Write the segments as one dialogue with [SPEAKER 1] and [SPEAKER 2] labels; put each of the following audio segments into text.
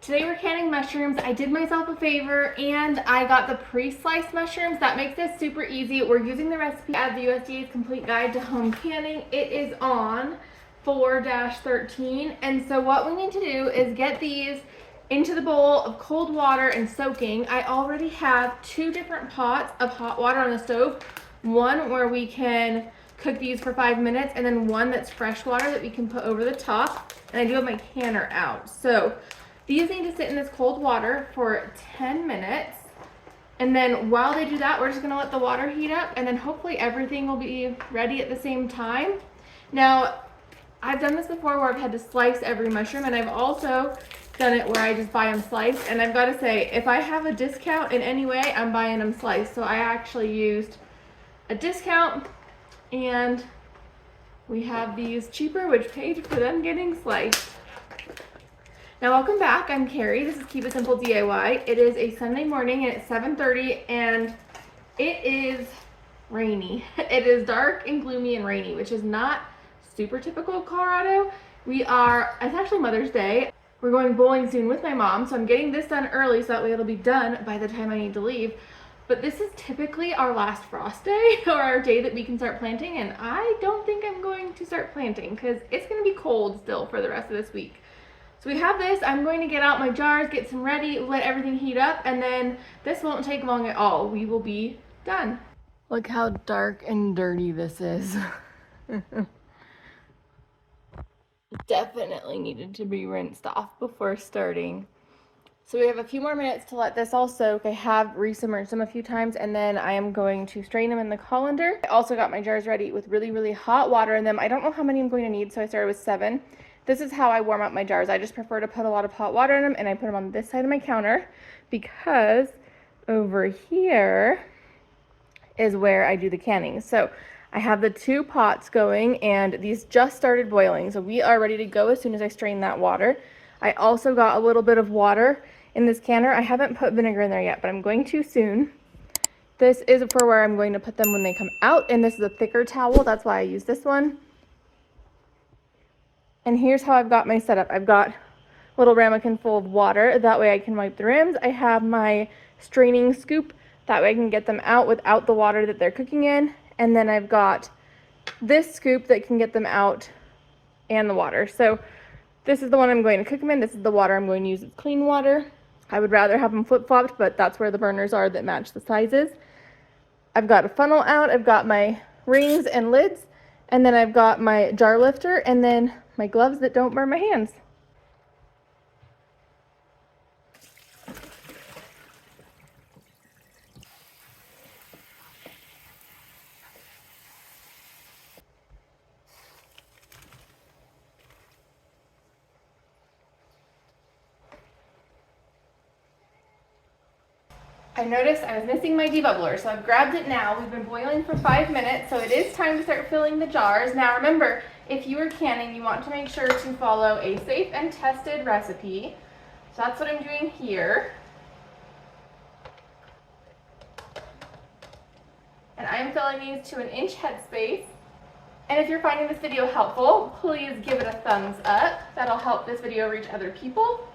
[SPEAKER 1] Today we're canning mushrooms. I did myself a favor and I got the pre-sliced mushrooms. That makes this super easy. We're using the recipe at the USDA's Complete Guide to Home Canning. It is on 4-13. And so what we need to do is get these into the bowl of cold water and soaking. I already have 2 different pots of hot water on the stove. One where we can cook these for 5 minutes, and then one that's fresh water that we can put over the top. And I do have my canner out. So these need to sit in this cold water for 10 minutes. And then while they do that, we're just gonna let the water heat up, and then hopefully everything will be ready at the same time. Now, I've done this before where I've had to slice every mushroom, and I've also done it where I just buy them sliced. And I've got to say, if I have a discount in any way, I'm buying them sliced. So I actually used a discount, and we have these cheaper, which paid for them getting sliced. Now welcome back, I'm Carrie. This is Keep It Simple DIY. It is a Sunday morning and it's 7:30 and it is rainy. It is dark and gloomy and rainy, which is not super typical of Colorado. It's actually Mother's Day. We're going bowling soon with my mom, so I'm getting this done early so that way it'll be done by the time I need to leave. But this is typically our last frost day or our day that we can start planting, and I don't think I'm going to start planting because it's going to be cold still for the rest of this week. So we have this. I'm going to get out my jars, get some ready, let everything heat up, and then this won't take long at all. We will be done. Look how dark and dirty this is. Definitely needed to be rinsed off before starting. So we have a few more minutes to let this all soak. I have re-submerged them a few times, and then I am going to strain them in the colander. I also got my jars ready with really, really hot water in them. I don't know how many I'm going to need, so I started with 7. This is how I warm up my jars. I just prefer to put a lot of hot water in them, and I put them on this side of my counter because over here is where I do the canning. So I have the 2 pots going, and these just started boiling. So we are ready to go as soon as I strain that water. I also got a little bit of water in this canner. I haven't put vinegar in there yet, but I'm going to soon. This is for where I'm going to put them when they come out, and this is a thicker towel. That's why I use this one. And here's how I've got my setup. I've got a little ramekin full of water. That way I can wipe the rims. I have my straining scoop. That way I can get them out without the water that they're cooking in. And then I've got this scoop that can get them out and the water. So this is the one I'm going to cook them in. This is the water I'm going to use. It's clean water. I would rather have them flip-flopped, but that's where the burners are that match the sizes. I've got a funnel out. I've got my rings and lids. And then I've got my jar lifter and then my gloves that don't burn my hands. I noticed I was missing my debubbler, so I've grabbed it now. We've been boiling for 5 minutes, so it is time to start filling the jars. Now remember, if you are canning, you want to make sure to follow a safe and tested recipe. So that's what I'm doing here. And I am filling these to 1 inch headspace. And if you're finding this video helpful, please give it a thumbs up. That'll help this video reach other people.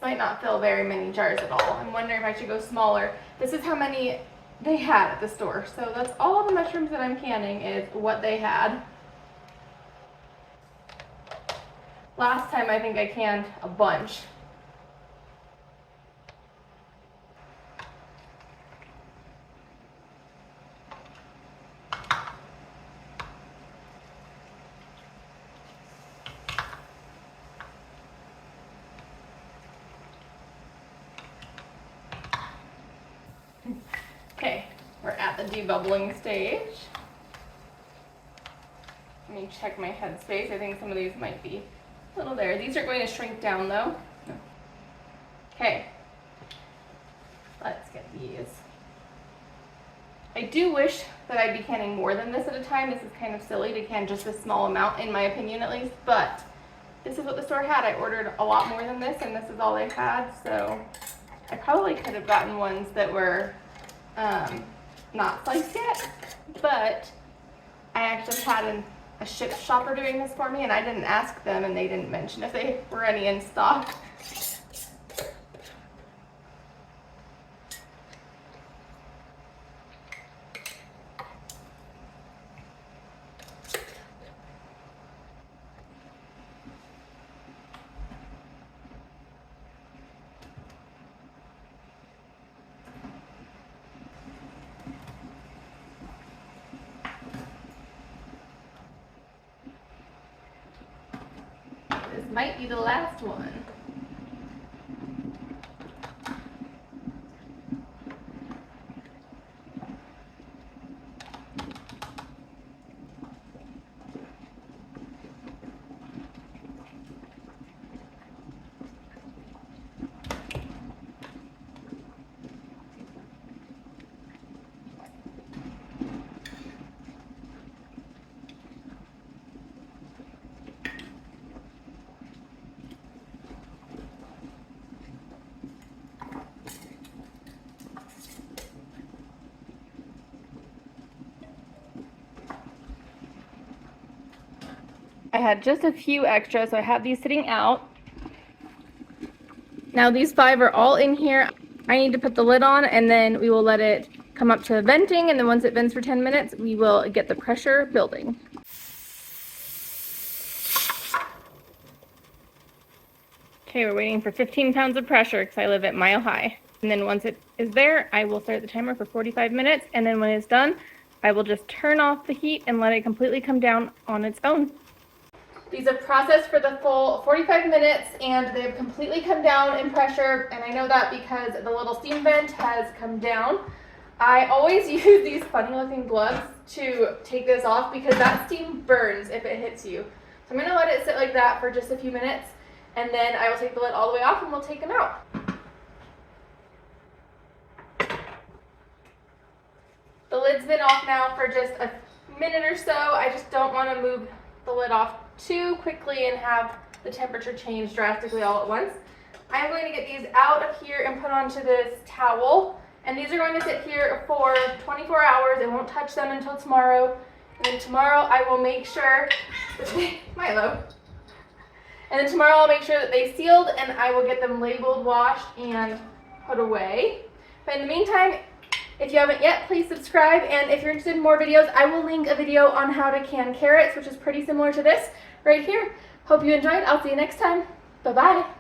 [SPEAKER 1] Might not fill very many jars at all. I'm wondering if I should go smaller. This is how many they had at the store. So that's all the mushrooms that I'm canning is what they had. Last time I think I canned a bunch. Okay, we're at the debubbling stage. Let me check my headspace. I think some of these might be a little there. These are going to shrink down though. Okay, let's get these. I do wish that I'd be canning more than this at a time. This is kind of silly to can just this small amount, in my opinion at least, but this is what the store had. I ordered a lot more than this, and this is all they had, so I probably could have gotten ones that were not sliced yet, but I actually had a ship shopper doing this for me, and I didn't ask them, and they didn't mention if they were any in stock. This might be the last one. I had just a few extra, so I have these sitting out. Now these 5 are all in here. I need to put the lid on, and then we will let it come up to venting, and then once it vents for 10 minutes, we will get the pressure building. Okay, we're waiting for 15 pounds of pressure because I live at Mile High. And then once it is there, I will start the timer for 45 minutes, and then when it's done, I will just turn off the heat and let it completely come down on its own. These have processed for the full 45 minutes, and they have completely come down in pressure, and I know that because the little steam vent has come down. I always use these funny looking gloves to take this off because that steam burns if it hits you. So I'm going to let it sit like that for just a few minutes, and then I will take the lid all the way off and we'll take them out. The lid's been off now for just a minute or so. I just don't want to move the lid off too quickly and have the temperature change drastically all at once. I'm going to get these out of here and put onto this towel, and these are going to sit here for 24 hours. I won't touch them until tomorrow, and then tomorrow I will make sure that they, Milo, and then tomorrow I'll make sure that they sealed, and I will get them labeled, washed, and put away. But in the meantime, if you haven't yet, please subscribe, and if you're interested in more videos, I will link a video on how to can carrots, which is pretty similar to this right here. Hope you enjoyed. I'll see you next time. Bye-bye.